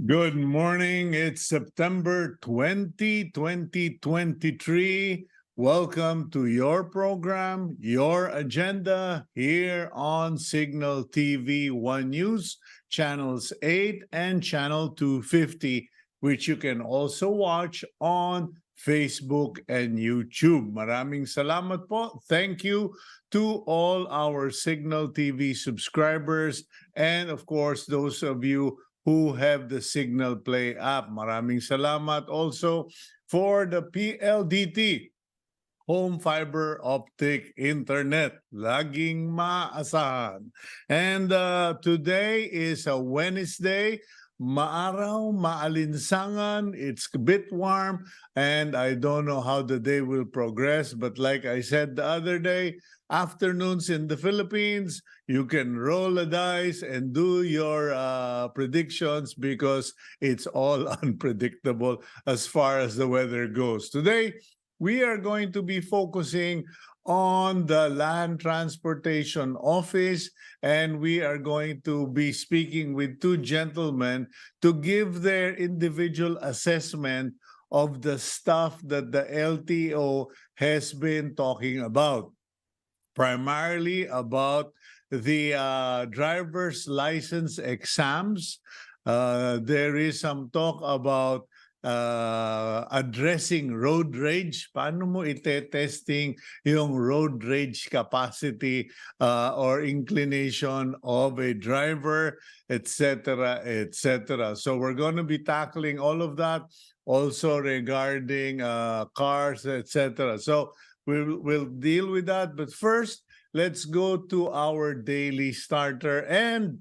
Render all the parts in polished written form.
Good morning. It's September 20, 2023. Welcome to your program, Your Agenda, here on Cignal TV 1 News, Channels 8 and Channel 250, which you can also watch on Facebook and YouTube. Maraming salamat po. Thank you to all our Cignal TV subscribers and of course those of you who have the Cignal Play app. Maraming salamat also for the PLDT, Home Fiber Optic Internet. Laging maasahan. And today is a Wednesday. Maaraw, maalinsangan, it's a bit warm, and I don't know how the day will progress, but like I said the other day, afternoons in the Philippines, you can roll a dice and do your predictions because it's all unpredictable as far as the weather goes. Today, we are going to be focusing on the Land Transportation Office, and we are going to be speaking with two gentlemen to give their individual assessment of the stuff that the LTO has been talking about, primarily about the driver's license exams. There is some talk about addressing road rage. Paano mo ite-testing yung road rage capacity or inclination of a driver, etc., etc. So we're going to be tackling all of that, also regarding cars, etc. So we'll deal with that. But first, let's go to our daily starter. And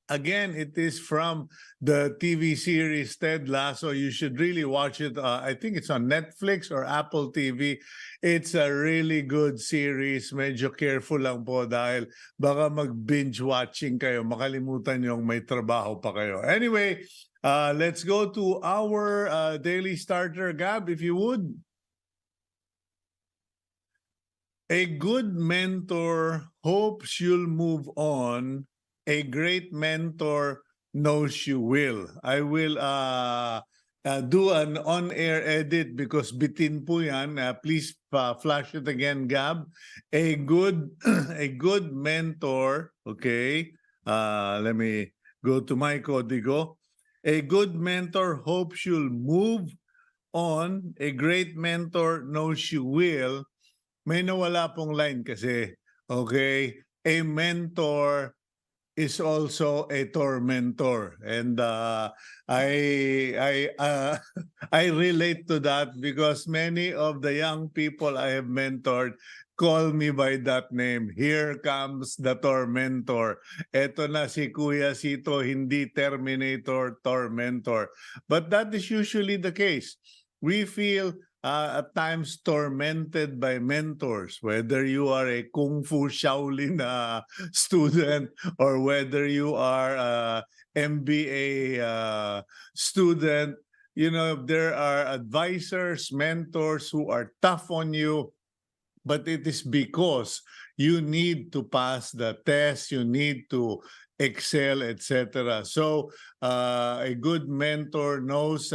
again, it is from the TV series Ted Lasso. You should really watch it. I think it's on Netflix or Apple TV. It's a really good series. Medyo careful lang po dahil baka mag-binge watching kayo. Makalimutan yung may trabaho pa kayo. Anyway, let's go to our daily starter. Gab, if you would. A good mentor hopes you'll move on. A great mentor knows you will. I will do an on-air edit because bitin po yan. Please flash it again, Gab. A good mentor, okay? Let me go to my código. A good mentor hopes you'll move on. A great mentor knows you will. May nawala pong line kasi, okay? A mentor is also a tormentor, and I relate to that because many of the young people I have mentored call me by that name. Here comes the tormentor. Eto na si Kuya Cito, hindi Terminator, tormentor. But that is usually the case. We feel at times tormented by mentors, whether you are a Kung Fu Shaolin student or whether you are a MBA student. You know, there are advisors, mentors who are tough on you, but it is because you need to pass the test, you need to excel, etc. So a good mentor knows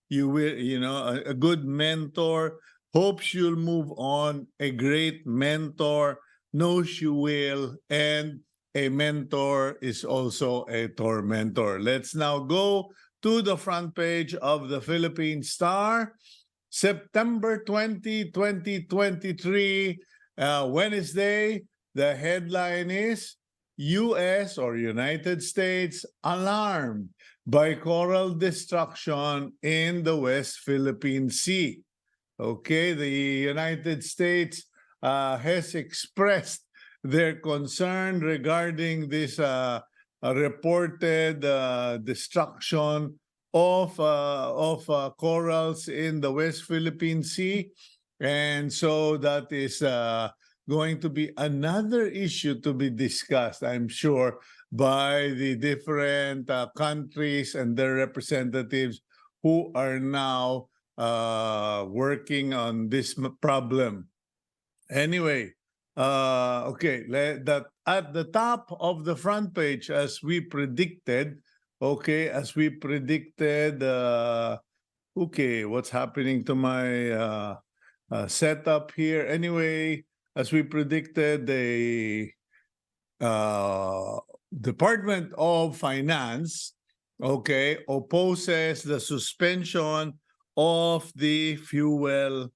you will, you know, a good mentor hopes you'll move on. A great mentor knows you will. And a mentor is also a tormentor. Let's now go to the front page of the Philippine Star. September 20, 2023, Wednesday. The headline is U.S. or United States alarmed by coral destruction in the West Philippine Sea. Okay, the United States has expressed their concern regarding this reported destruction of corals in the West Philippine Sea. And so that is going to be another issue to be discussed, I'm sure, by the different countries and their representatives who are now working on this problem. Anyway, okay, that at the top of the front page, as we predicted, Okay, as we predicted, okay, what's happening to my setup here? Anyway, as we predicted, the Department of Finance, okay, opposes the suspension of the fuel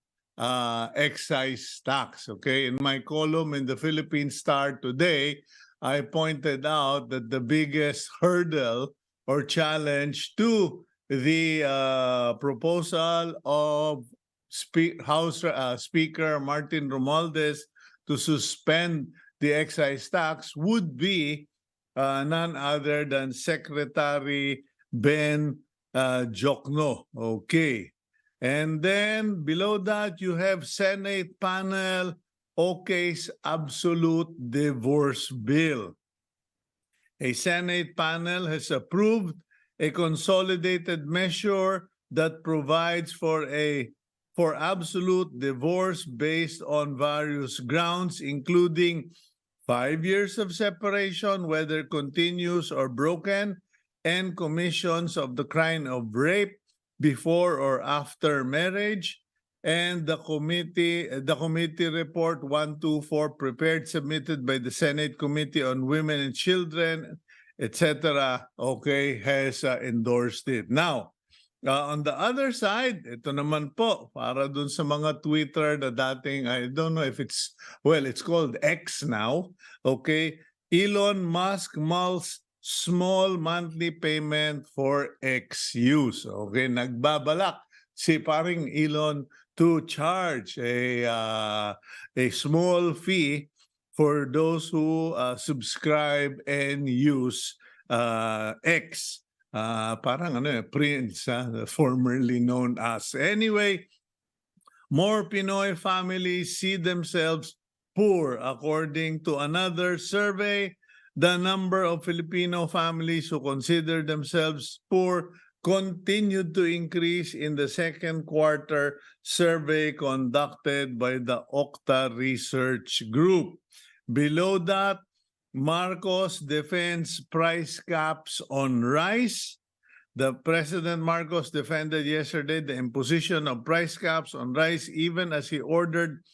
excise tax. Okay, in my column in the Philippine Star today, I pointed out that the biggest hurdle or challenge to the proposal of House Speaker Martin Romualdez to suspend the excise tax would be none other than Secretary Ben Jokno. Okay. And then below that, you have Senate panel OK's absolute divorce bill. A Senate panel has approved a consolidated measure that provides for absolute divorce based on various grounds, including 5 years of separation, whether continuous or broken, and commissions of the crime of rape before or after marriage. And the committee report 124 prepared, submitted by the Senate Committee on Women and Children, etc., okay, has endorsed it. Now, on the other side, ito naman po, para dun sa mga Twitter na dating, I don't know if it's, well, it's called X now, okay? Elon Musk mulls small monthly payment for X use. Okay, nagbabalak si paring Elon to charge a small fee for those who subscribe and use X. Parang ano Prince, formerly known as. Anyway, more Pinoy families see themselves poor. According to another survey, the number of Filipino families who consider themselves poor continued to increase in the second quarter survey conducted by the Okta Research Group. Below that, Marcos defends price caps on rice. The President Marcos defended yesterday the imposition of price caps on rice, even as he ordered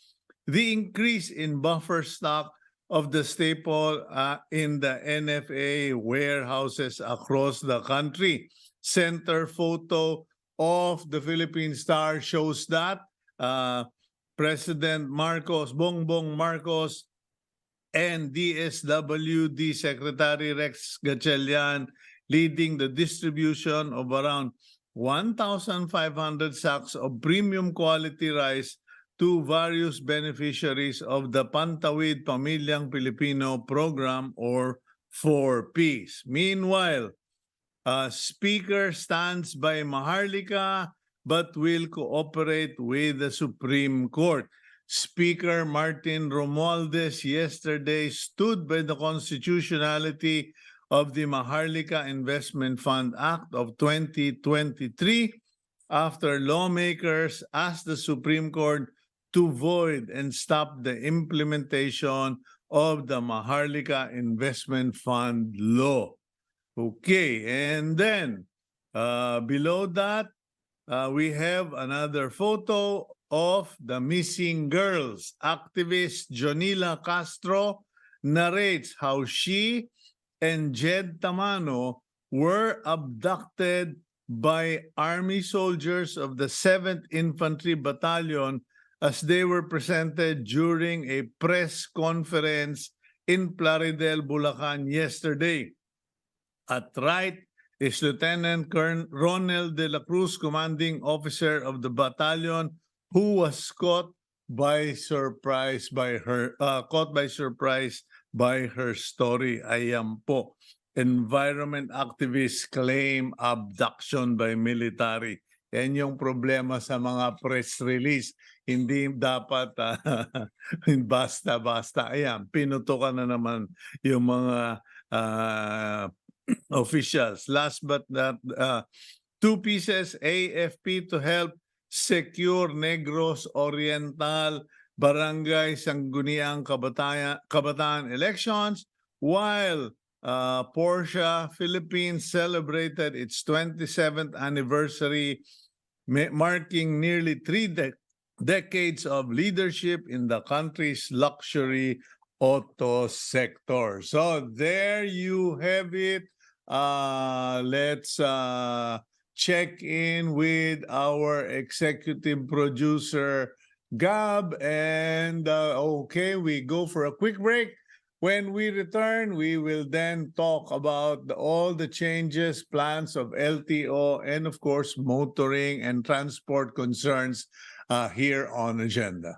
the increase in buffer stock of the staple in the NFA warehouses across the country. Center photo of the Philippine Star shows that President Marcos, Bongbong Marcos, and DSWD Secretary Rex Gatchalian leading the distribution of around 1,500 sacks of premium quality rice to various beneficiaries of the Pantawid Pamilyang Pilipino program, or 4Ps. Meanwhile, Speaker stands by Maharlika but will cooperate with the Supreme Court. Speaker Martin Romualdez yesterday stood by the constitutionality of the Maharlika Investment Fund Act of 2023 after lawmakers asked the Supreme Court to void and stop the implementation of the Maharlika Investment Fund law. Okay, and then below that, we have another photo of the missing girls. Activist Jonila Castro narrates how she and Jed Tamano were abducted by Army soldiers of the 7th Infantry Battalion as they were presented during a press conference in Plaridel, Bulacan yesterday. At right is Lieutenant Colonel Ronald de la Cruz, commanding officer of the battalion, who was caught by surprise by her story. Ayan po. Environment activists claim abduction by military. Yan yung problema sa mga press release. Hindi dapat basta-basta. Ayan, pinutukan na naman yung mga officials. Last but not, 2 pieces, AFP to help secure Negros Oriental Barangay Sangguniang Kabataan elections, while Porsche Philippines celebrated its 27th anniversary, marking nearly three decades of leadership in the country's luxury auto sector. So there you have it. Let's check in with our executive producer, Gab. And okay, we go for a quick break. When we return, we will then talk about all the changes, plans of LTO, and of course, motoring and transport concerns here on Agenda.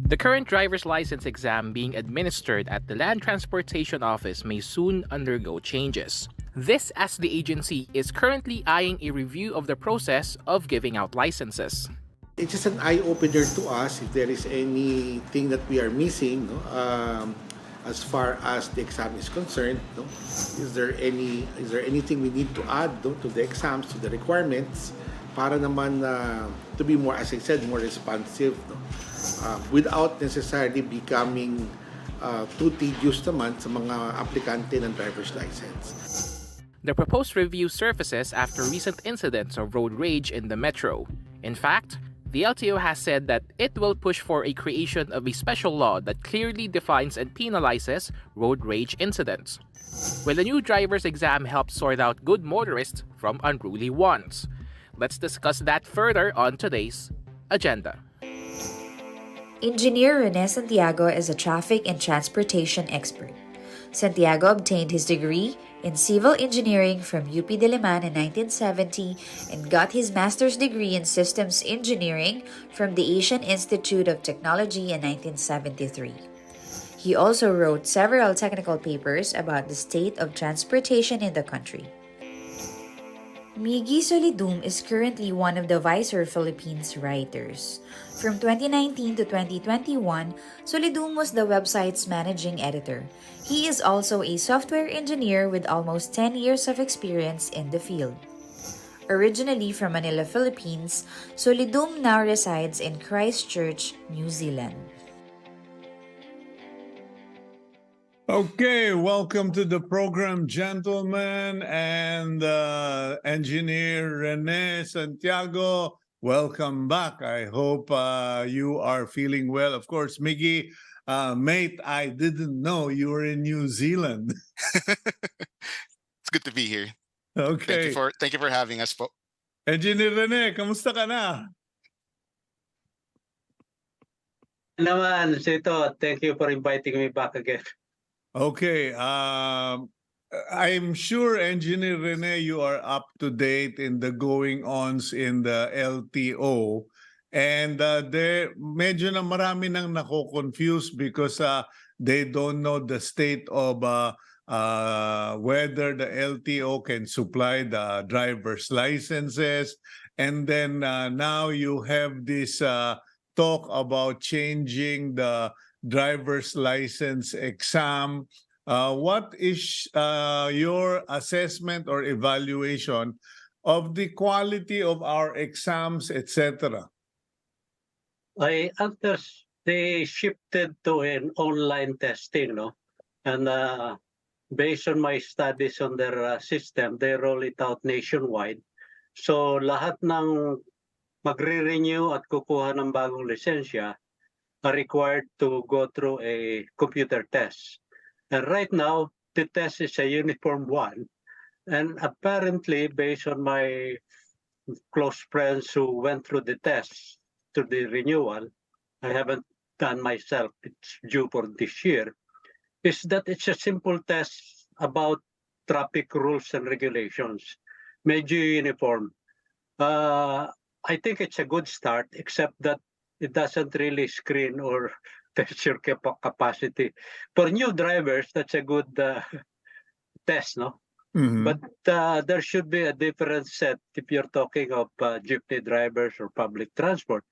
The current driver's license exam being administered at the Land Transportation Office may soon undergo changes. This as the agency is currently eyeing a review of the process of giving out licenses. It's just an eye-opener to us if there is anything that we are missing, no? As far as the exam is concerned. No? Is there anything we need to add, no, to the exams, to the requirements, para naman to be more, as I said, more responsive, no? Without necessarily becoming too tedious naman sa mga aplikante ng driver's license. The proposed review surfaces after recent incidents of road rage in the metro. In fact, the LTO has said that it will push for a creation of a special law that clearly defines and penalizes road rage incidents. Will the new driver's exam help sort out good motorists from unruly ones? Let's discuss that further on today's agenda. Engineer Rene Santiago is a traffic and transportation expert. Santiago obtained his degree in civil engineering from UP Diliman in 1970 and got his master's degree in systems engineering from the Asian Institute of Technology in 1973. He also wrote several technical papers about the state of transportation in the country. Miggi Solidum is currently one of the Visor Philippines writers. From 2019 to 2021, Solidum was the website's managing editor. He is also a software engineer with almost 10 years of experience in the field. Originally from Manila, Philippines, Solidum now resides in Christchurch, New Zealand. Okay, welcome to the program, gentlemen, and Engineer Rene Santiago. Welcome back. I hope you are feeling well. Of course, Miggi, mate, I didn't know you were in New Zealand. It's good to be here. Okay. Thank you for having us po. Engineer Rene, kamusta ka na? Naman, Cito, thank you for inviting me back again. Okay. I'm sure, Engineer Rene, you are up to date in the going-ons in the LTO. And there, medyo na marami nang nako-confuse because they don't know the state of whether the LTO can supply the driver's licenses. And then now you have this talk about changing the driver's license exam. What is your assessment or evaluation of the quality of our exams, etc.? After they shifted to an online testing, no? And based on my studies on their system, they roll it out nationwide. So lahat ng magre-renew at kukuha ng bagong lisensya are required to go through a computer test. And right now, the test is a uniform one. And apparently, based on my close friends who went through the test to the renewal, I haven't done myself, it's due for this year, is that it's a simple test about traffic rules and regulations. Medyo uniform. I think it's a good start, except that it doesn't really screen or test your capacity. For new drivers, that's a good test, no? Mhm. But there should be a different set if you're talking of jeepney drivers or public transport.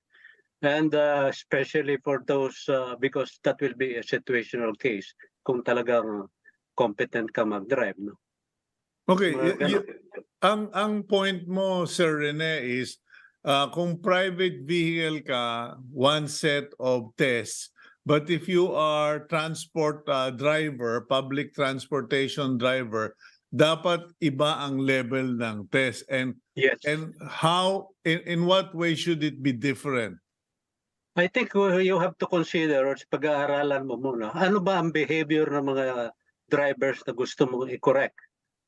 And especially for those, because that will be a situational case kung talagang competent ka mag-drive. No? Okay, Mga ganun. ang point mo, Sir Rene, is kung private vehicle ka, one set of tests. But if you are transport driver, public transportation driver, dapat iba ang level ng test. And Yes. how, in what way should it be different? I think you have to consider or pag-aaralan mo muna, ano ba ang behavior ng mga drivers na gusto mong i-correct?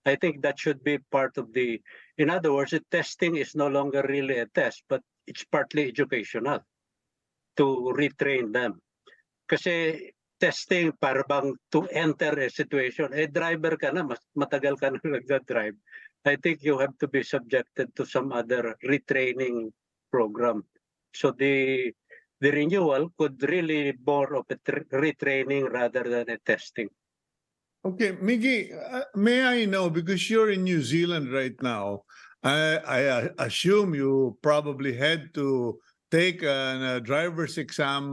I think that should be part of the, in other words, the testing is no longer really a test, but it's partly educational to retrain them. Kasi testing para bang to enter a situation, driver ka na, mas matagal ka na nagda-drive. I think you have to be subjected to some other retraining program. So the renewal could really more of a retraining rather than a testing. Okay, Miggi, may I know, because you're in New Zealand right now, I assume you probably had to take a driver's exam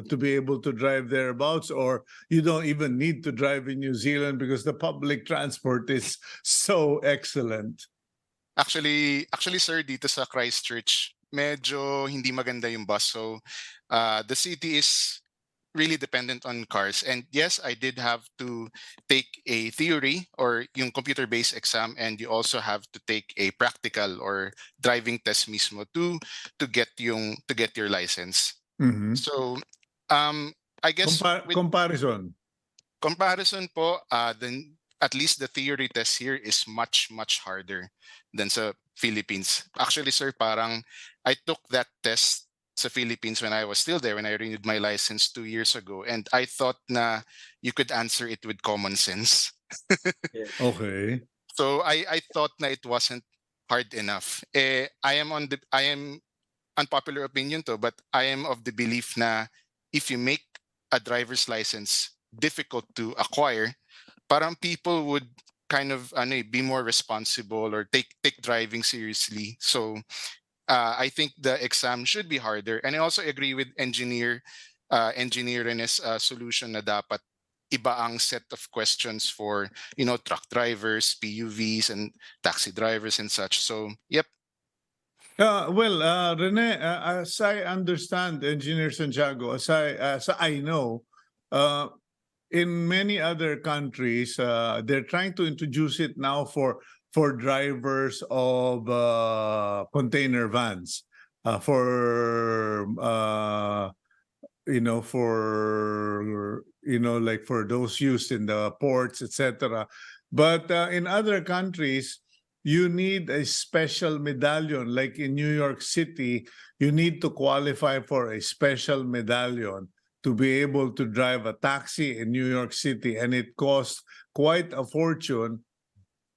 to be able to drive thereabouts, or you don't even need to drive in New Zealand because the public transport is so excellent. Actually, sir, dito sa Christchurch, medyo hindi maganda yung bus. So, the city is really dependent on cars. And yes, I did have to take a theory or yung computer-based exam, and you also have to take a practical or driving test mismo to get your license. Mhm. So, I guess with Comparison. comparison po, then at least the theory test here is much harder than sa Philippines. Actually, sir, parang I took that test sa Philippines when I was still there, when I renewed my license 2 years ago, and I thought na you could answer it with common sense. Okay. So I thought na it wasn't hard enough. I am unpopular opinion to, but I am of the belief na if you make a driver's license difficult to acquire, parang people would kind of be more responsible or take driving seriously. So I think the exam should be harder. And I also agree with engineer Rene's solution na dapat iba ang set of questions for, truck drivers, PUVs, and taxi drivers and such. So, yep. Well, Rene, as I understand, Engineer Santiago, as I know, in many other countries, they're trying to introduce it now for drivers of container vans, like for those used in the ports, etc. But in other countries, you need a special medallion. Like in New York City, you need to qualify for a special medallion to be able to drive a taxi in New York City, and it costs quite a fortune.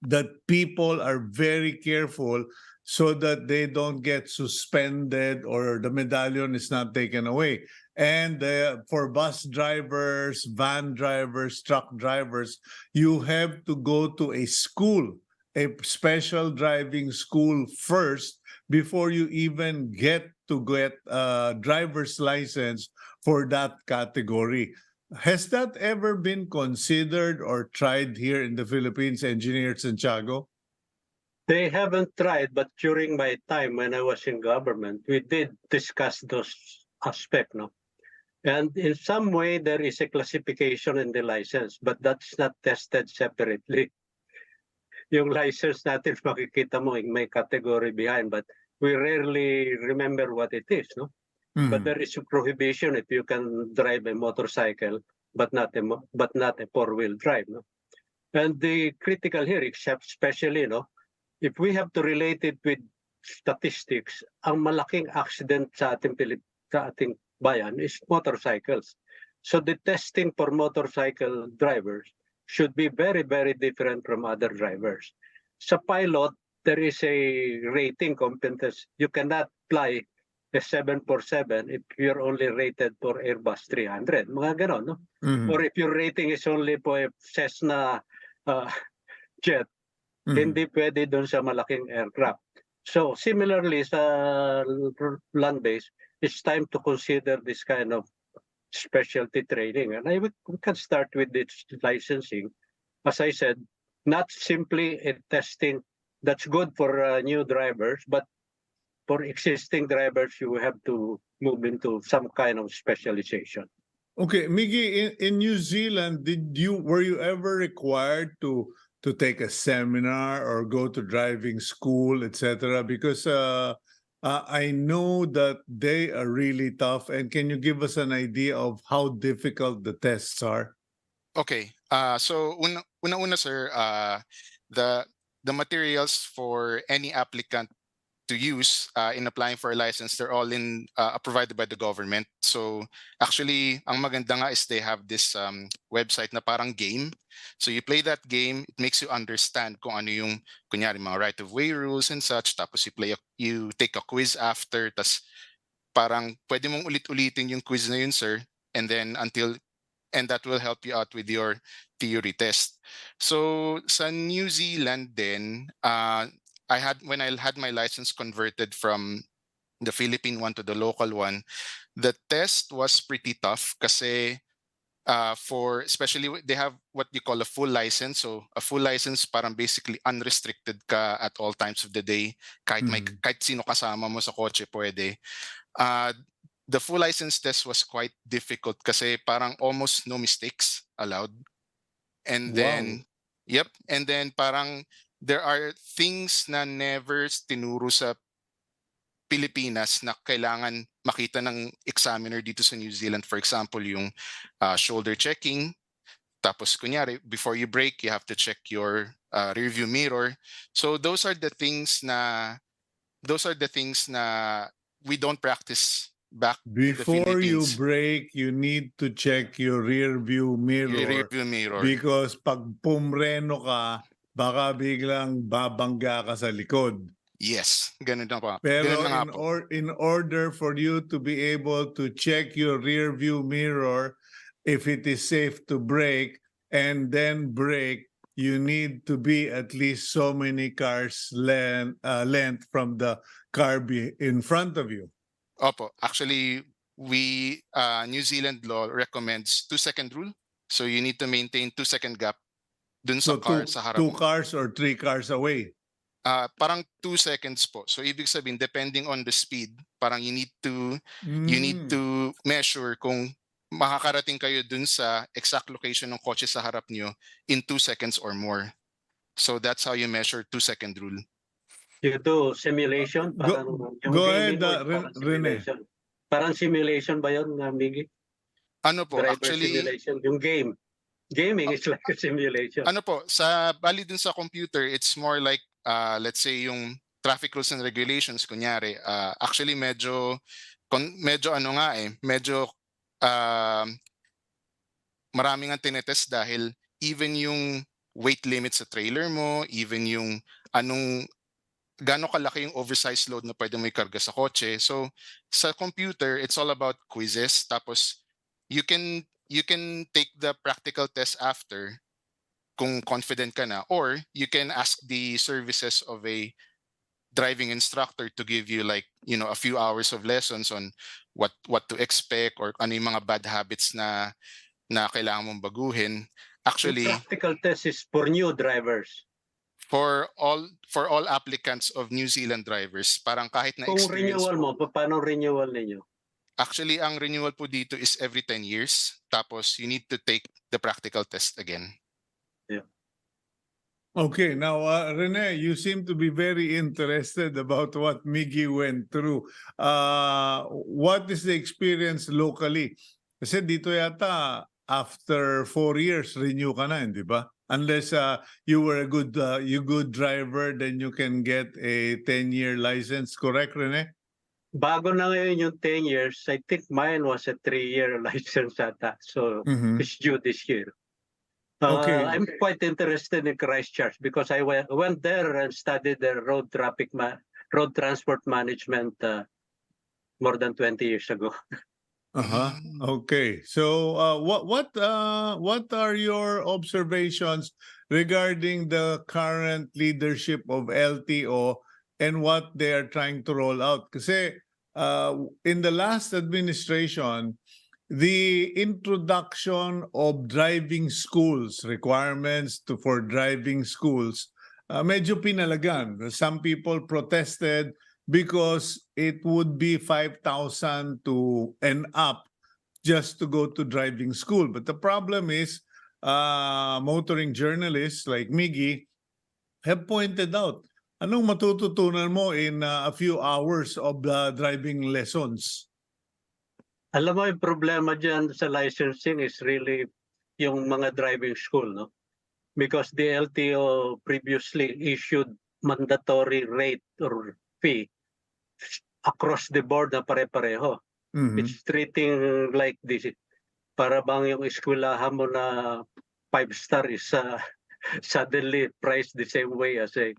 That people are very careful so that they don't get suspended or the medallion is not taken away. And for bus drivers, van drivers, truck drivers, you have to go to a school a special driving school first before you even get to get a driver's license for that category. Has that ever been considered or tried here in the Philippines, Engineer Santiago? They haven't tried, but during my time when I was in government, we did discuss those aspects, no? And in some way, there is a classification in the license, but that's not tested separately. Yung license natin, makikita mo, may category behind, but we rarely remember what it is, no? But there is a prohibition if you can drive a motorcycle, but not a four-wheel drive, no? And the critical here, except especially, no, if we have to relate it with statistics, ang malaking accident sa ating bayan is motorcycles. So the testing for motorcycle drivers should be very, very different from other drivers. Sa pilot, there is a rating competence. You cannot fly a 747 if you're only rated for Airbus 300. Mga ganon, no? Or if your rating is only for a Cessna jet, hindi pwede doon sa malaking aircraft. So similarly sa land-based, it's time to consider this kind of specialty training. And we can start with its licensing. As I said, not simply a testing that's good for new drivers, but for existing drivers, you have to move into some kind of specialization. Okay, Miggi, in New Zealand, were you ever required to take a seminar or go to driving school, etc.? Because I know that they are really tough. And can you give us an idea of how difficult the tests are? Okay. So una sir, the materials for any applicant to use in applying for a license, they're all provided by the government. So actually, ang maganda nga is they have this website na parang game. So you play that game, it makes you understand kung ano yung kunyari mga right-of-way rules and such. Tapos you take a quiz after. Tas parang pwede mong ulit-ulitin yung quiz na yun, sir. And that will help you out with your theory test. So sa New Zealand din, when I had my license converted from the Philippine one to the local one, the test was pretty tough kasi especially they have what you call a full license. So a full license parang basically unrestricted ka at all times of the day. Kahit sino kasama mo sa kotse pwede. The full license test was quite difficult kasi parang almost no mistakes allowed. And then, yep. And then parang there are things na never tinuro sa Pilipinas na kailangan makita ng examiner dito sa New Zealand. For example, yung shoulder checking. Tapos kunyari, before you brake, you have to check your rearview mirror. So those are the things na we don't practice back in the Before you Philippines. brake, you need to check your rear view mirror. Your rearview mirror. Because pag pumreno ka, baka biglang babangga ka sa likod. Yes, ganun na pa. Pero Ganun na nga po. in order for you to be able to check your rear view mirror, if it is safe to brake and then brake, you need to be at least so many cars length from the car in front of you. Opo, actually, New Zealand law recommends 2-second rule. So you need to maintain 2-second gap dun sa car sa harap. 2 cars or 3 cars away. Parang 2 seconds po. So ibig sabihin, depending on the speed, parang you need to measure kung makakarating kayo dun sa exact location ng kotse sa harap nyo in 2 seconds or more. So that's how you measure 2-second rule. You do simulation? Parang Go ahead, Rene. Parang simulation ba yun, Miggi? Ano po, Driver actually, simulation, yung game. Gaming is like a simulation. Ano po, bali dun sa computer, it's more like, let's say, yung traffic rules and regulations, kunyari. Actually, medyo maraming ang tinetest dahil even yung weight limit sa trailer mo, even yung gano'ng kalaki yung oversized load na pwede mo ikarga sa kotse. So sa computer, it's all about quizzes. Tapos you can take the practical test after kung confident ka na, or you can ask the services of a driving instructor to give you like, a few hours of lessons on what to expect, or ano yung mga bad habits na kailangan mong baguhin. The Actually, practical test is for new drivers. for all applicants of New Zealand drivers, parang kahit na Kung experience renewal mo, po, paano renewal ninyo? actually ang renewal po dito is every 10 years, tapos you need to take the practical test again. Okay, now Rene, you seem to be very interested about what Miggi went through. What is the experience locally? Kasi dito yata after 4 years renew ka na, di ba? Unless you were a good driver, then you can get a 10-year license, correct, Rene? Bago na ngayon yung 10 years, I think mine was a 3-year license ata. So Mhm. it's due this year. Okay. I'm quite interested in Christchurch because I went there and studied the road transport management more than 20 years ago. Uh-huh. Okay. So what are your observations regarding the current leadership of LTO and what they are trying to roll out? Kasi in the last administration, the introduction of driving schools, requirements for driving schools, medyo pinalagan. Some people protested because it would be 5,000 to and up just to go to driving school. But the problem is, motoring journalists like Miggi have pointed out, anong matututunan mo in a few hours of driving lessons? Alam mo, yung problema dyan sa licensing is really yung mga driving school, no? Because the LTO previously issued mandatory rate or fee across the board na pare-pareho. Mhm. It's treating like this. Para bang yung eskwelahan mo na 5-star is suddenly priced the same way as a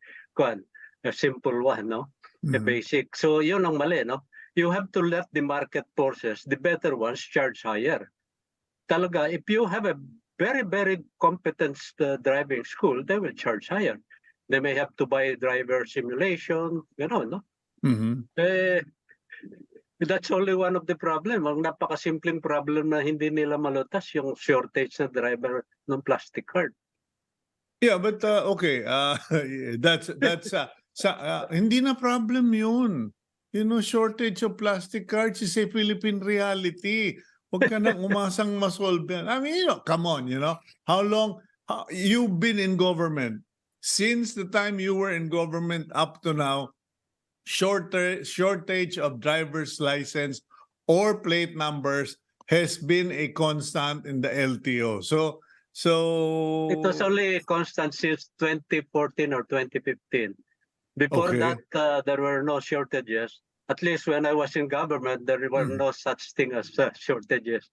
simple one, no? A Mhm. basic. So yun ang mali, no? You have to let the market forces, the better ones, charge higher. Talaga, if you have a very, very competent driving school, they will charge higher. They may have to buy driver simulation, no? Mhm. That's only one of the problem. Ang napakasimpleng problem na hindi nila malutas, yung shortage na driver ng plastic card. Yeah, but okay, that's hindi na problem yun. Shortage of plastic cards is a Philippine reality. Huwag ka nang umasang masolve yan. I mean, come on, how long you've been in government? Since the time you were in government up to now, shortage of driver's license or plate numbers has been a constant in the LTO. So It was only constant since 2014 or 2015. Before Okay. that, there were no shortages. At least when I was in government, there were no such thing as shortages.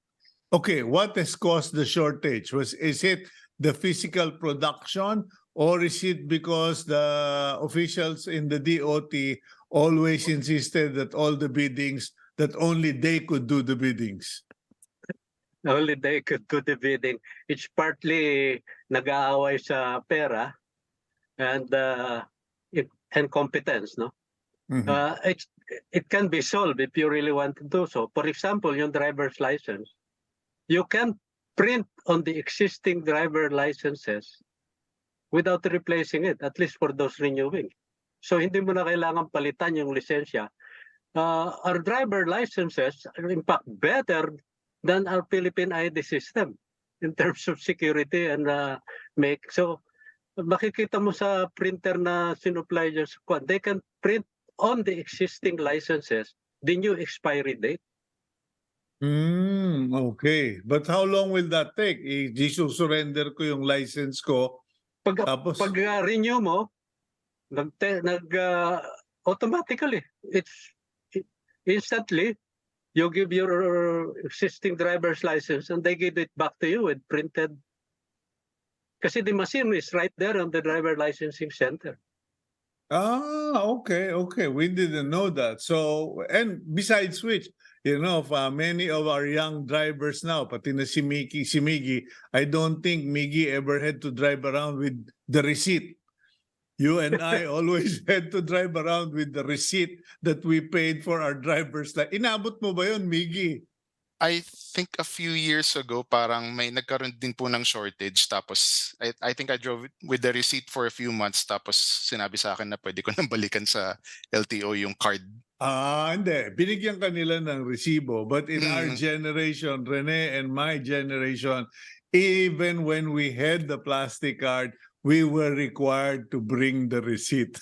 Okay, what has caused the shortage? Is it the physical production, or is it because the officials in the DOT always insisted that all the biddings, that only they could do the biddings? Only they could do the bidding. It's partly nag-aaway sa pera and competence, no? Mhm. It can be solved if you really want to do so. For example, yung driver's license, you can print on the existing driver licenses without replacing it, at least for those renewing. So hindi mo na kailangan palitan yung lisensya. Our driver licenses are in fact better than our Philippine ID system in terms of security and so makikita mo sa printer na sinupply dyan sa kwan, they can print on the existing licenses the new expiry date. Okay. But how long will that take? Surrender ko yung license ko. Tapos? Pag renew mo, automatically, instantly, you give your existing driver's license and they give it back to you with printed. Kasi the machine is right there on the driver licensing center. Okay. We didn't know that. So, and besides which, many of our young drivers now, pati na si Miggy, I don't think Miggy ever had to drive around with the receipt. You and I always had to drive around with the receipt that we paid for our driver's license. Inabot mo ba yun, Miggy? I think a few years ago, parang may nagkaroon din po ng shortage. Tapos, I think I drove with the receipt for a few months. Tapos, sinabi sa akin na pwede ko nang balikan sa LTO yung card. Hindi. Binigyan kanila ng resibo. But in our Mm. generation, Rene and my generation, even when we had the plastic card, we were required to bring the receipt.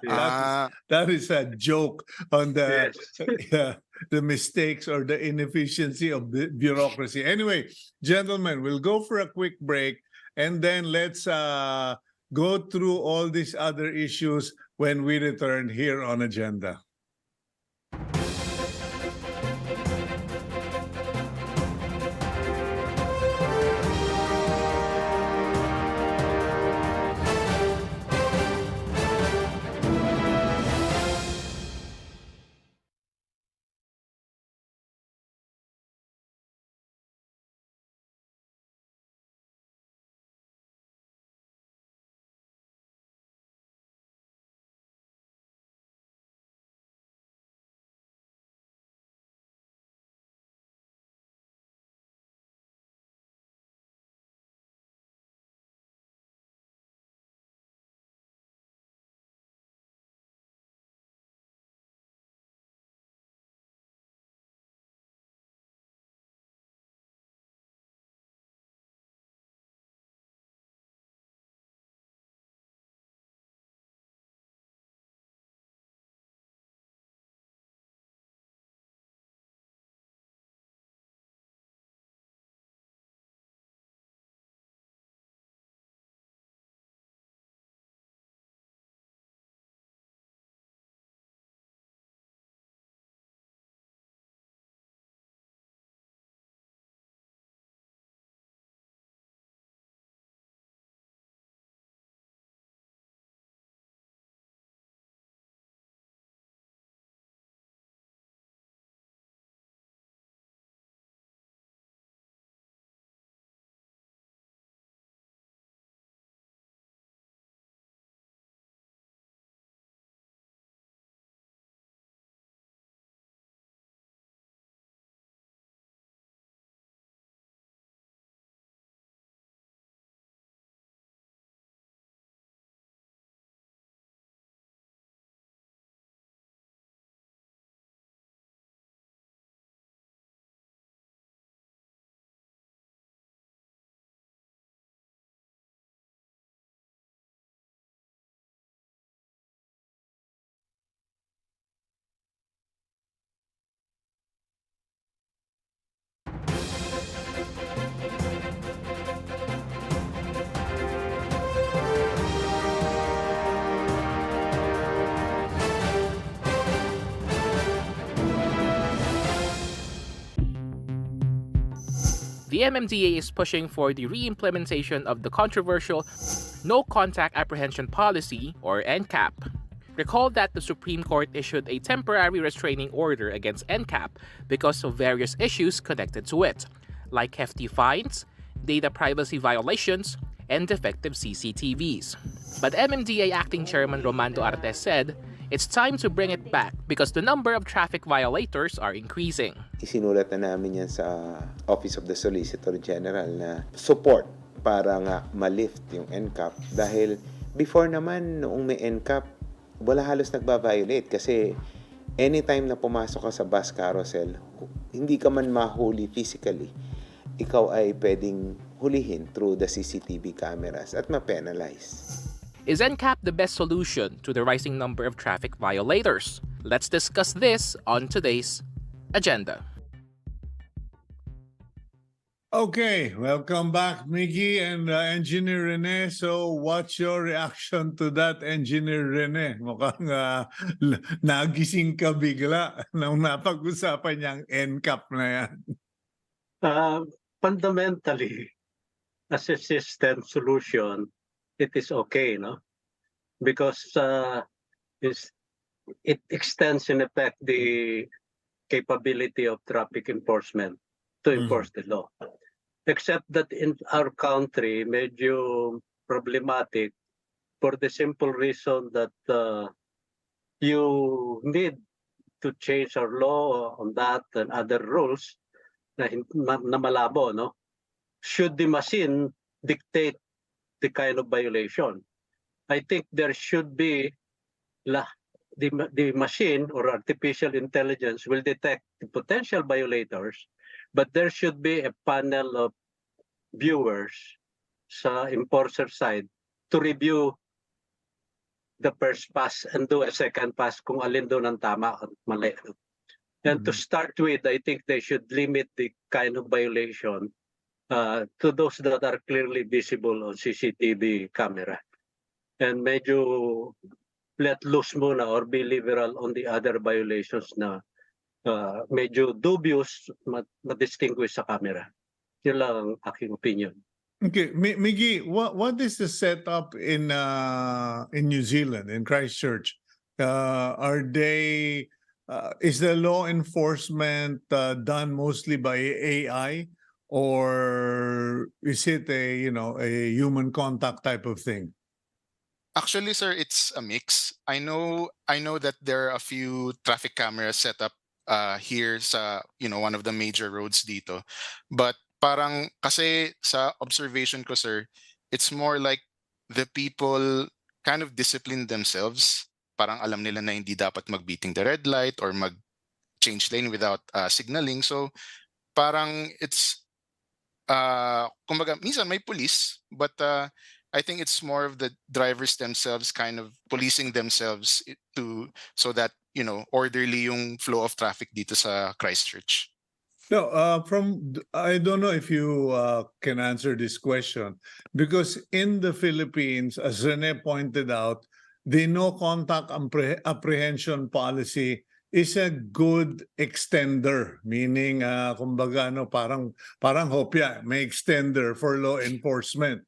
Ah, That is a joke on the Yes. the mistakes or the inefficiency of the bureaucracy. Anyway, gentlemen, we'll go for a quick break and then let's go through all these other issues when we return here on Agenda. The MMDA is pushing for the re-implementation of the controversial No Contact Apprehension Policy, or NCAP. Recall that the Supreme Court issued a temporary restraining order against NCAP because of various issues connected to it, like hefty fines, data privacy violations, and defective CCTVs. But MMDA Acting Chairman Romando Artes said, it's time to bring it back because the number of traffic violators are increasing. Isinulat na namin yan sa Office of the Solicitor General na support para nga ma-lift yung NCAP. Dahil before naman, noong may NCAP, wala halos nagba-violate kasi anytime na pumasok ka sa bus carousel, hindi ka man mahuli physically, ikaw ay pwedeng hulihin through the CCTV cameras at ma-penalize. Is NCAP the best solution to the rising number of traffic violators? Let's discuss this on today's Agenda. Okay, welcome back, Miggy and Engineer Rene. So what's your reaction to that, Engineer Rene? Mukhang nagising ka bigla nung napag-usapan niyang NCAP na yan. Fundamentally, as a system solution, it is okay, no? Because is it extends in effect the capability of traffic enforcement to enforce the law. Except that in our country, medyo problematic for the simple reason that you need to change our law on that and other rules na malabo, no? Should the machine dictate the kind of violation? I think there should be the machine or artificial intelligence will detect the potential violators, but there should be a panel of viewers sa enforcer side to review the first pass and do a second pass kung alin doon ang tama at mali. And to start with, I think they should limit the kind of violation to those that are clearly visible on CCTV camera. And medyo let loose muna or be liberal on the other violations na medyo dubious ma-distinguish sa camera. Yun lang ang aking opinion. Okay, Miggi, what is the setup in New Zealand, in Christchurch? Are they is the law enforcement done mostly by AI, or is it a human contact type of thing? Actually, sir, it's a mix. I know that there are a few traffic cameras set up here sa one of the major roads dito. But parang kasi sa observation ko, sir, it's more like the people kind of discipline themselves. Parang alam nila na hindi dapat magbeating the red light or mag-change lane without signaling. So parang it's kumbaga minsan may police, but I think it's more of the drivers themselves kind of policing themselves so that orderly yung flow of traffic dito sa Christchurch. No, I don't know if you can answer this question, because in the Philippines, as Rene pointed out, the no contact apprehension policy is a good extender, meaning kumbaga parang hopya, may extender for law enforcement.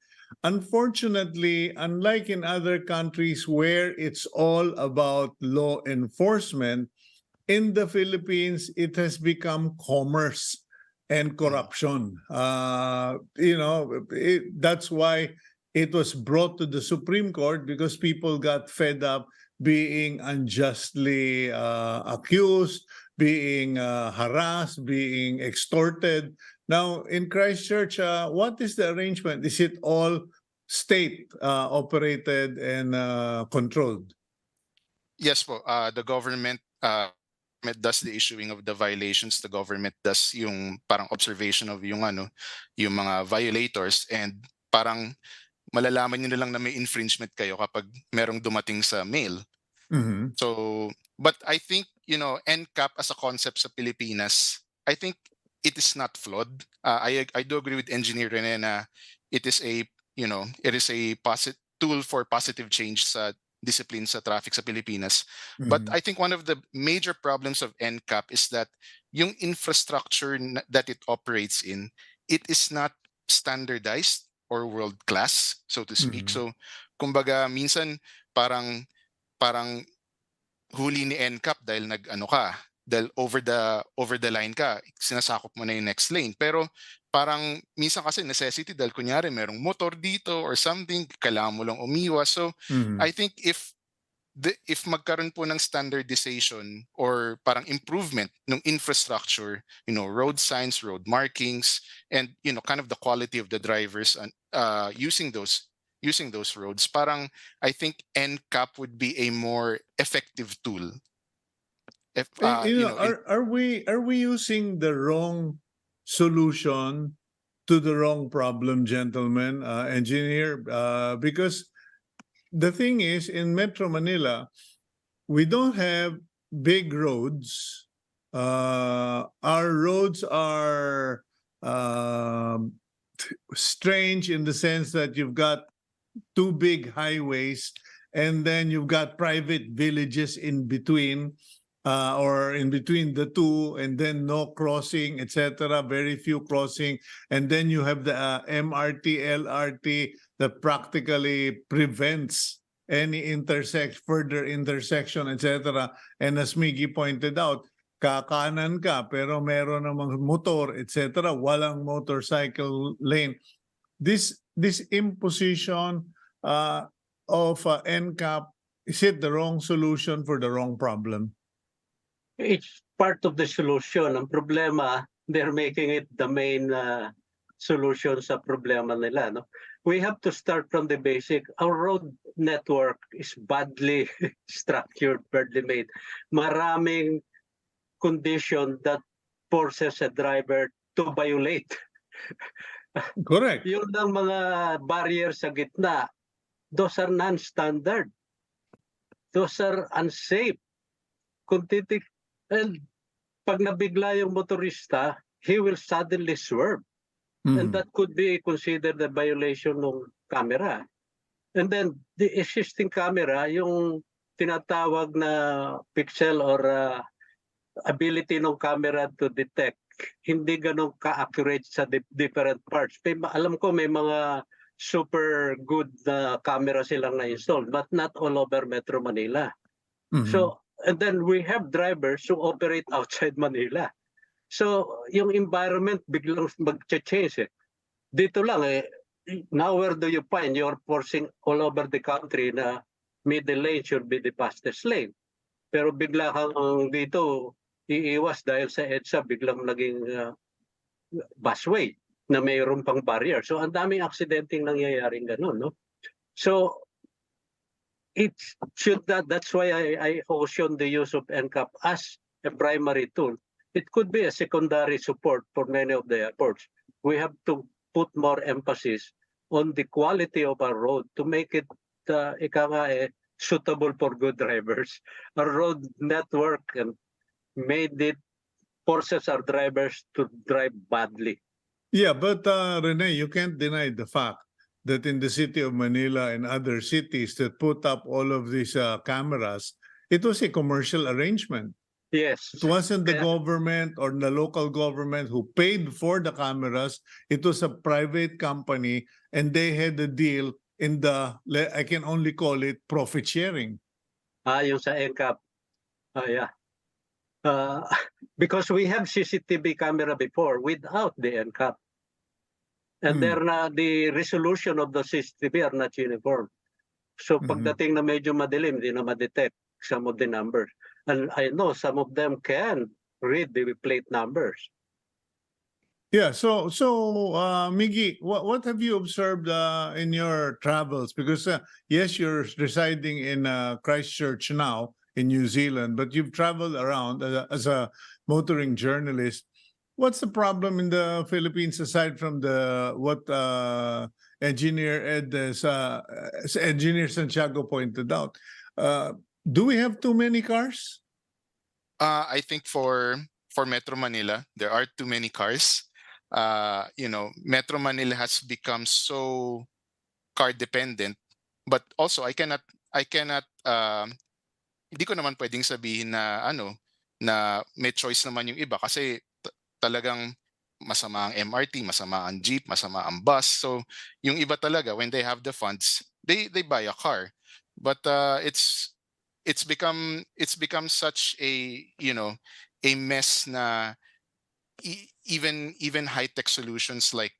Unfortunately, unlike in other countries where it's all about law enforcement, in the Philippines, it has become commerce and corruption. That's why it was brought to the Supreme Court, because people got fed up being unjustly accused, being harassed, being extorted. Now, in Christchurch, what is the arrangement? Is it all state operated and controlled? Yes po, the government does the issuing of the violations. The government does yung parang observation of yung mga violators, and parang malalaman nyo na lang na may infringement kayo kapag merong dumating sa mail. So, but I think NCAP as a concept sa Pilipinas, I think it is not flawed. I do agree with Engineer Rene na it is a tool for positive change sa discipline sa traffic sa Pilipinas. But I think one of the major problems of NCAP is that yung infrastructure that it operates in, it is not standardized or world class, so to speak. So kumbaga minsan parang huli ni NCAP dahil dahil over the line ka, sinasakop mo na yung next lane. Pero parang minsan kasi necessity dahil kunyari merong motor dito or something, kailangan mo lang umiwas. So I think if magkaroon po ng standardization or parang improvement ng infrastructure, road signs, road markings, and kind of the quality of the drivers using those roads, parang I think NCAP would be a more effective tool. Are we using the wrong solution to the wrong problem, gentlemen, engineer? Because the thing is, in Metro Manila, we don't have big roads. Our roads are strange in the sense that you've got two big highways, and then you've got private villages in between. Or in between the two, and then no crossing, etc. Very few crossing, and then you have the MRT, LRT that practically prevents any further intersection, etc. And as Miggi pointed out, kakanan ka pero meron namang motor, etc. Walang motorcycle lane. This imposition of NCAP, is it the wrong solution for the wrong problem? It's part of the solution. Ang problema, they're making it the main solution sa problema nila. No? We have to start from the basic. Our road network is badly structured, badly made. Maraming condition that forces a driver to violate. Correct. Yun ang mga barriers sa gitna. Those are non-standard. Those are unsafe. Kung and pag nabigla yung motorista, he will suddenly swerve. And that could be considered a violation ng camera. And then the existing camera, yung tinatawag na pixel or ability ng camera to detect, hindi ganun ka-accurate sa different parts. Alam ko may mga super good na camera silang na-install, but not all over Metro Manila. So, and then we have drivers who operate outside Manila. So, yung environment biglang mag-change eh. Dito lang eh, now where do you find you're forcing all over the country na middle lane should be the fastest lane. Pero bigla kang dito iiwas dahil sa EDSA biglang naging busway na mayroon pang barrier. So ang daming aksidenteng nangyayaring ganun, no? So it should that's why I caution the use of NCAP as a primary tool. It could be a secondary support for many of the airports. We have to put more emphasis on the quality of our road to make it suitable for good drivers. Our road network made it forces our drivers to drive badly. Yeah, but Rene, you can't deny the fact that in the city of Manila and other cities that put up all of these cameras, it was a commercial arrangement. Yes. It wasn't the government or the local government who paid for the cameras. It was a private company, and they had a deal in the, I can only call it profit sharing. Yung sa NCAP. Yeah. Because we have CCTV camera before without the NCAP. And the resolution of the CCTV are not uniform. So pagdating na medyo madilim, hindi na ma-detect some of the numbers. And I know some of them can read the plate numbers. Yeah, so Miggi, what have you observed in your travels? Because yes, you're residing in Christchurch now in New Zealand, but you've traveled around as a motoring journalist. What's the problem in the Philippines aside from what Engineer Santiago pointed out? Do we have too many cars? I think for Metro Manila, there are too many cars. Metro Manila has become so car dependent, but also I cannot hindi ko naman pwedeng sabihin na na may choice naman yung iba kasi talagang masama ang MRT, masama ang jeep, masama ang bus. So yung iba talaga when they have the funds, they buy a car. But it's become such a a mess na even high-tech solutions like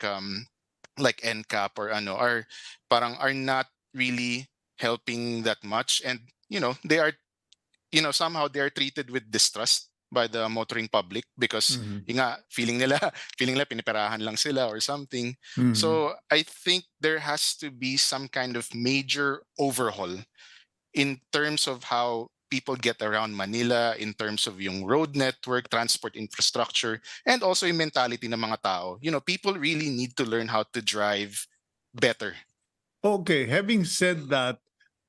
NCAP or are not really helping that much, and they are somehow they are treated with distrust by the motoring public because feeling nila piniperahan lang sila or something. So I think there has to be some kind of major overhaul in terms of how people get around Manila, in terms of yung road network, transport infrastructure, and also yung mentality ng mga tao. People really need to learn how to drive better. Okay, having said that,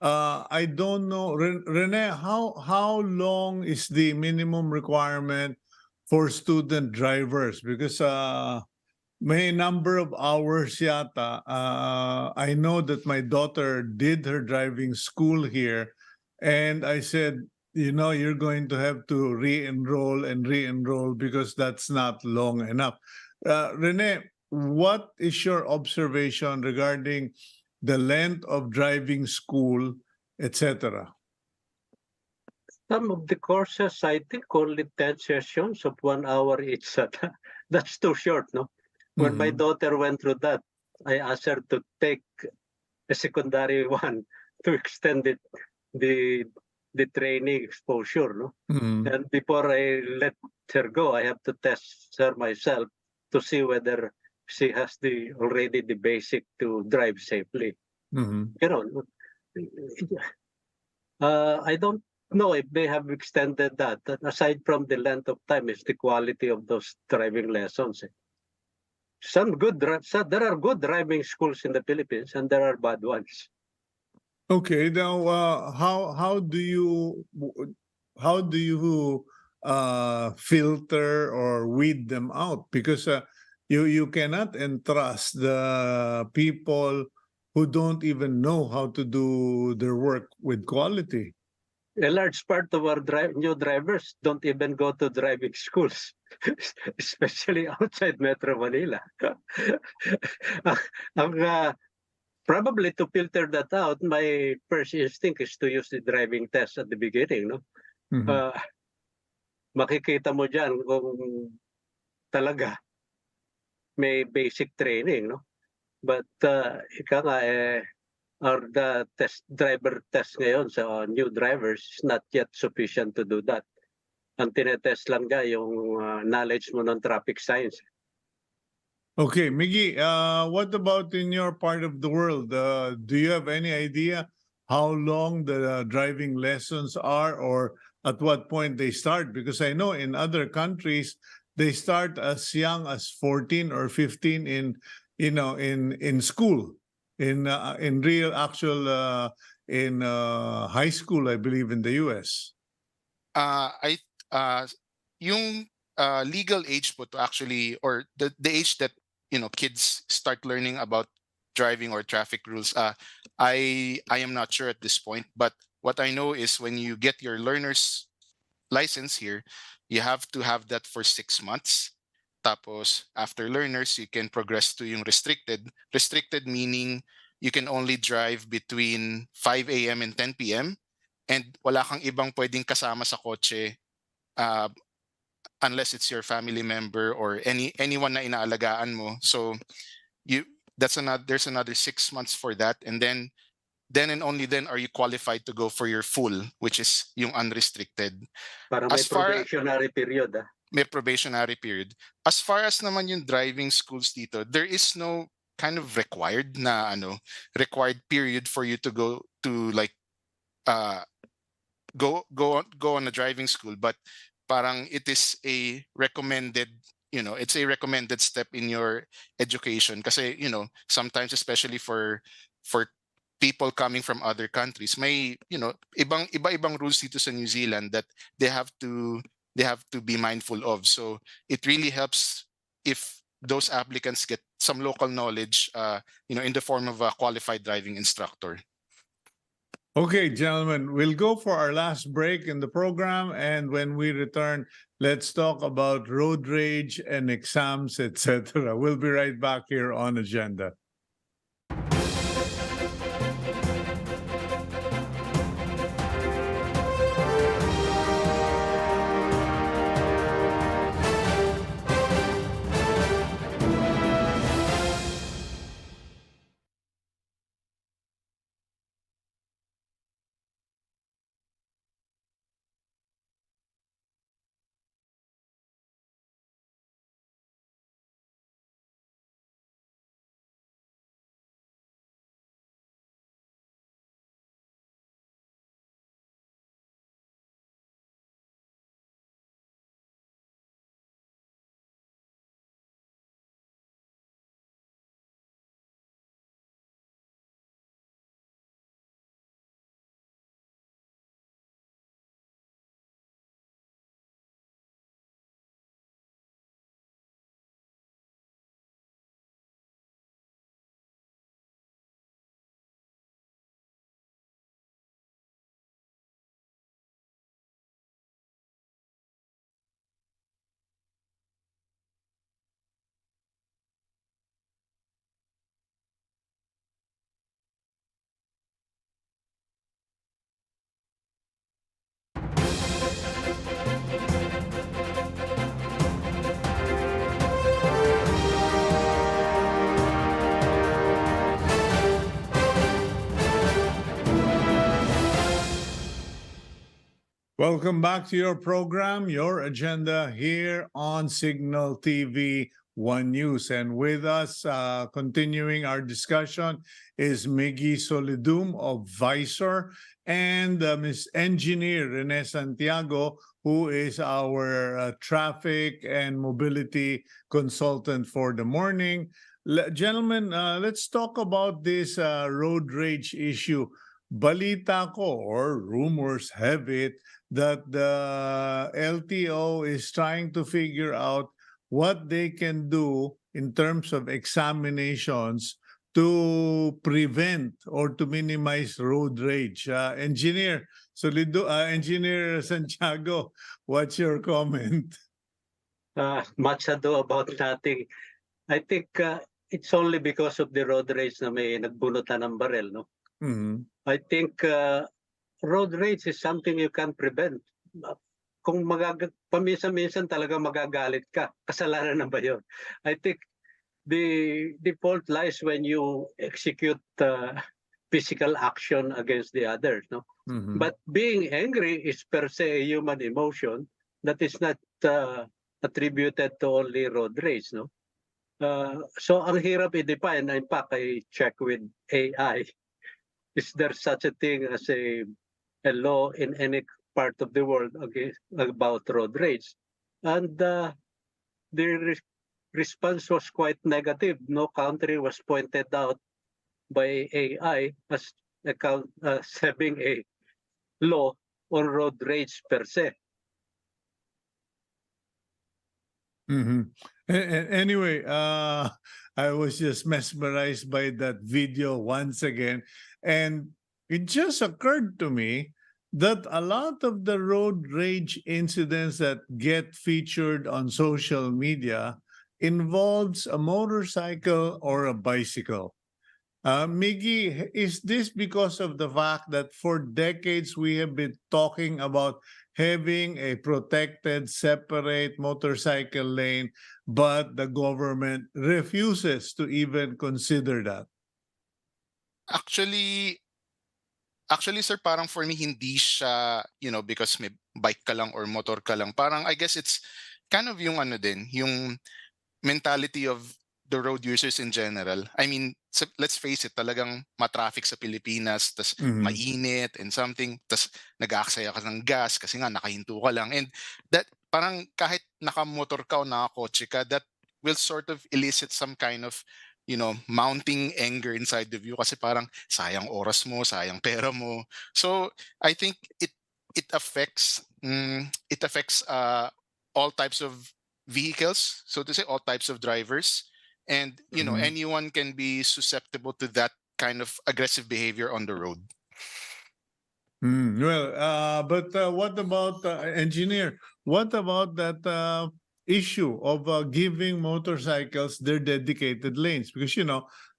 I don't know, Rene, how long is the minimum requirement for student drivers? Because may number of hours yata. I know that my daughter did her driving school here, and I said, you're going to have to re-enroll because that's not long enough. Rene, what is your observation regarding the length of driving school etc.? Some of the courses, I think, only 10 sessions of 1 hour each. That's too short, no? When my Mhm. daughter went through that, I asked her to take a secondary one to extend it, the the training exposure, no? Mhm. And before I let her go, I have to test her myself to see whether she has already the basic to drive safely. Mhm. You know, I don't know if they have extended that. Aside from the length of time, is the quality of those driving lessons. There are good driving schools in the Philippines, and there are bad ones. Okay, now how do you filter or weed them out? Because you cannot entrust the people who don't even know how to do their work with quality. A large part of our new drivers don't even go to driving schools, especially outside Metro Manila. Ang, probably to filter that out, my first instinct is to use the driving test at the beginning. No, Mhm. uh, makikita mo dyan kung talaga may basic training. No, but ika nga or the driver test ngayon sa new drivers is not yet sufficient to do that. Ang tinetest lang niya yung knowledge mo ng traffic science. Okay, Miggy, what about in your part of the world? Do you have any idea how long the driving lessons are or at what point they start? Because I know in other countries, they start as young as 14 or 15 in school, in real actual, in high school, I believe in the US. I yung legal age po to actually, or the age that kids start learning about driving or traffic rules, I am not sure at this point, but what I know is when you get your learner's license here, you have to have that for 6 months. Tapos after learners, you can progress to yung restricted meaning you can only drive between 5 a.m. and 10 p.m. and wala kang ibang pwedeng kasama sa kotse, uh, unless it's your family member or anyone na inaalagaan mo. So you there's another 6 months for that, and then and only then are you qualified to go for your full, which is yung unrestricted. Para may As far probationary period. may probationary period. As far as naman yung driving schools dito, there is no kind of required period for you to go to, like, uh go on a driving school, but parang it is a recommended, it's a recommended step in your education kasi sometimes, especially for people coming from other countries, may iba-ibang rules dito sa New Zealand that they have to be mindful of. So it really helps if those applicants get some local knowledge, in the form of a qualified driving instructor. Okay, gentlemen, we'll go for our last break in the program. And when we return, let's talk about road rage and exams, etc. We'll be right back here on Agenda. Welcome back to your program, Your Agenda, here on Cignal TV 1 News. And with us, continuing our discussion, is Miggi Solidum of Visor and Ms. Engineer Rene Santiago, who is our traffic and mobility consultant for the morning. Gentlemen, let's talk about this road rage issue. Balita ko, or rumors have it, that the LTO is trying to figure out what they can do in terms of examinations to prevent or to minimize road rage. Engineer Santiago, what's your comment? Much ado about nothing. I think it's only because of the road rage na may nagbunutan ng barel, no? Mhm. I think road rage is something you can prevent. Kung paminsan-minsan talaga magagalit ka, kasalanan na ba yun? I think the fault lies when you execute physical action against the others, no? Mhm. But being angry is per se a human emotion that is not attributed to only road rage, no? So ang hirap i-define. In fact, I check with AI. Is there such a thing as a law in any part of the world about road rage? And the response was quite negative. No country was pointed out by AI as having a law on road rage per se. Mhm. Anyway, I was just mesmerized by that video once again. And it just occurred to me that a lot of the road rage incidents that get featured on social media involves a motorcycle or a bicycle. Miggy, is this because of the fact that for decades we have been talking about having a protected, separate motorcycle lane, but the government refuses to even consider that? Actually, sir, parang for me, hindi siya, because may bike ka lang or motor ka lang. Parang, I guess it's kind of yung yung mentality of the road users in general. I mean, let's face it, talagang matraffic sa Pilipinas, tas Mhm. mainit and something, tas nag-aaksaya ka ng gas kasi nga nakahinto ka lang. And that, parang kahit nakamotor ka o nakakotse ka, that will sort of elicit some kind of, mounting anger inside of you kasi parang sayang oras mo, sayang pera mo. So, I think it affects all types of vehicles, so to say, all types of drivers, and Mhm. anyone can be susceptible to that kind of aggressive behavior on the road. Well, but what about engineer? What about that issue of giving motorcycles their dedicated lanes? Because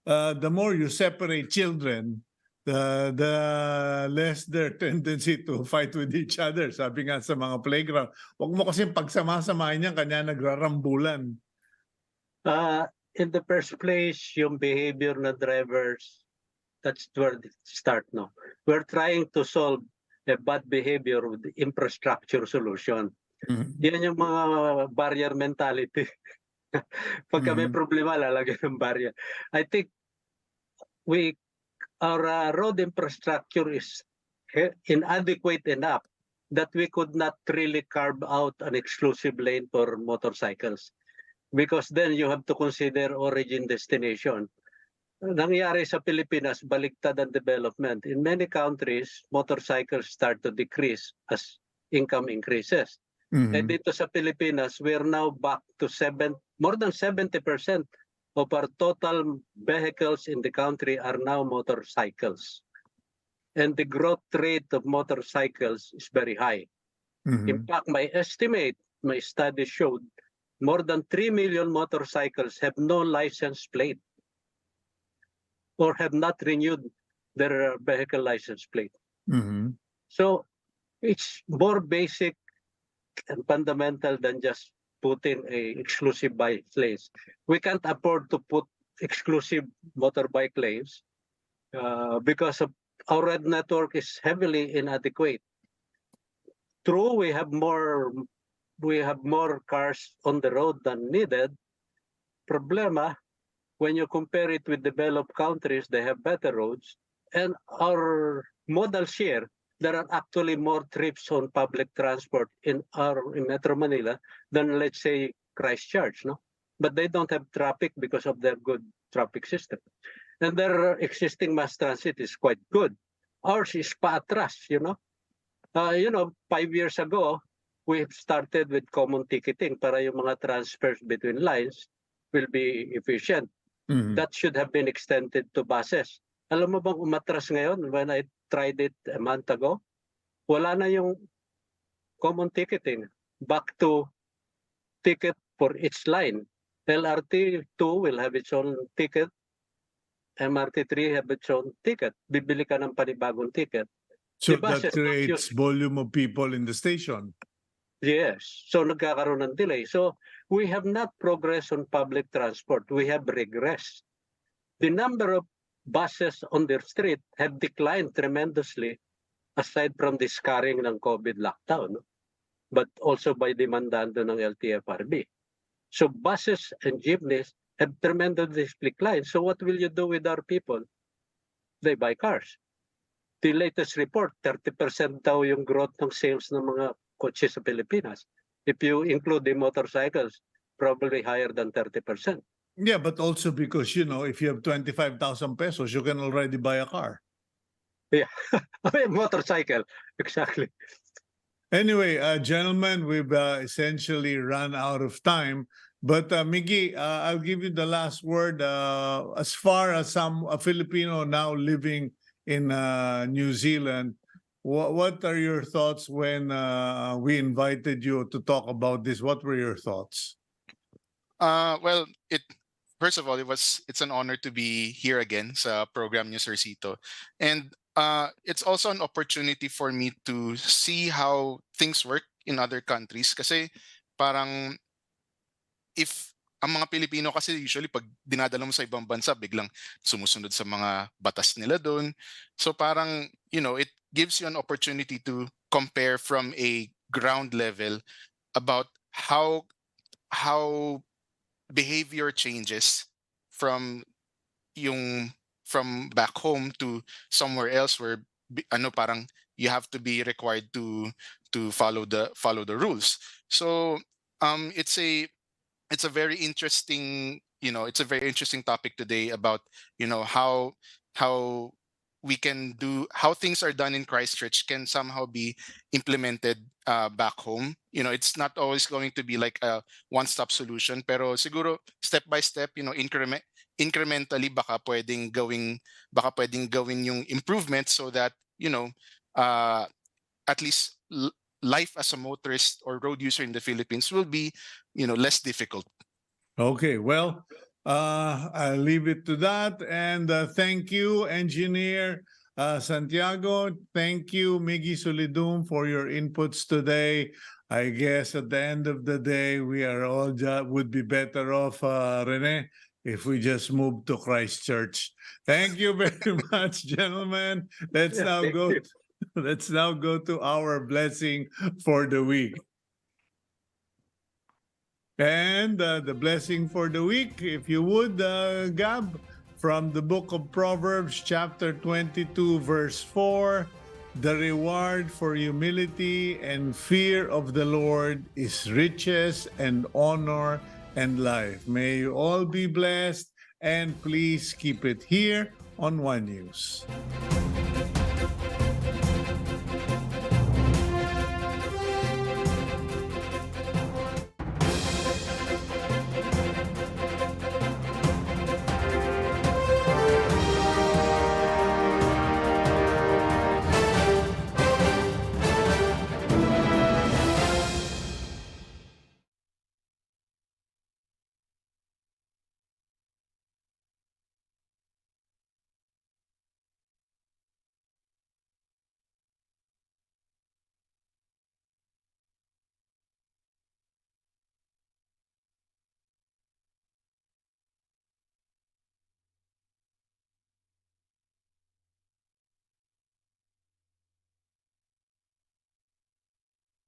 the more you separate children, the less their tendency to fight with each other. Sabi nga sa mga playground, wag mo kasi pagsama-samahin yan, kanya nagrarambulan. In the first place, yung behavior na drivers, that's where it start, no? We're trying to solve a bad behavior with the infrastructure solution. Mhm. Yan yung mga barrier mentality. Pagka may Mhm. problema, lalagyan ng barrier. I think our road infrastructure is inadequate enough that we could not really carve out an exclusive lane for motorcycles. Because then you have to consider origin destination. Nangyari sa Pilipinas, baliktad ang development. In many countries, motorcycles start to decrease as income increases. And Mhm. dito sa Pilipinas, we're now back to more than 70% of our total vehicles in the country are now motorcycles. And the growth rate of motorcycles is very high. In Mhm. fact, my study showed more than 3 million motorcycles have no license plate or have not renewed their vehicle license plate. Mhm. So it's more basic and fundamental than just putting a exclusive bike lanes. We can't afford to put exclusive motorbike lanes because of our road network is heavily inadequate. true, we have more cars on the road than needed. Problema, when you compare it with developed countries, they have better roads. And our modal share, there are actually more trips on public transport in Metro Manila than, let's say, Christchurch, no? But they don't have traffic because of their good traffic system. And their existing mass transit is quite good. Ours is paatras, 5 years ago, we started with common ticketing para yung mga transfers between lines will be efficient. Mhm. That should have been extended to buses. Alam mo bang umatras ngayon when I tried it a month ago? Wala na yung common ticketing. Back to ticket for each line. LRT2 will have its own ticket. MRT3 have its own ticket. Bibili ka ng panibagong ticket. So The buses that creates don't volume of people in the station. Yes. So nagkakaroon ng delay. So we have not progressed on public transport. We have regressed. The number of buses on the street have declined tremendously aside from the scarring ng COVID lockdown, but also by demandando ng LTFRB. So buses and jeepneys have tremendously declined. So what will you do with our people? They buy cars. The latest report, 30% daw yung growth ng sales ng mga kotse sa Pilipinas. If you include the motorcycles, probably higher than 30%. Yeah, but also because, if you have 25,000 pesos, you can already buy a car. Motorcycle, exactly. Anyway, gentlemen, we've essentially run out of time. But Miggi, I'll give you the last word. As far as a Filipino now living in New Zealand, what are your thoughts when we invited you to talk about this? What were your thoughts? Well, first of all, it's an honor to be here again sa program niyo, Sir Cito. And it's also an opportunity for me to see how things work in other countries. Kasi parang if ang mga Pilipino kasi usually pag dinadala mo sa ibang bansa, biglang sumusunod sa mga batas nila doon. So parang, it gives you an opportunity to compare from a ground level about how behavior changes from back home to somewhere else where parang you have to be required to follow the rules. So it's a very interesting topic today about how we can how things are done in Christchurch can somehow be implemented back home. It's not always going to be like a one-stop solution, pero siguro step by step, incrementally baka pwedeng gawin yung improvement so that at least life as a motorist or road user in the Philippines will be less difficult. Okay, well, I'll leave it to that. And thank you, Engineer Santiago. Thank you, Miggi Solidum, for your inputs today. I guess at the end of the day, we are all would be better off, Rene, if we just move to Christchurch. Thank you very much, gentlemen. Let's now go to our blessing for the week. And the blessing for the week, if you would, Gab, from the book of Proverbs, chapter 22, verse 4, the reward for humility and fear of the Lord is riches and honor and life. May you all be blessed, and please keep it here on One News.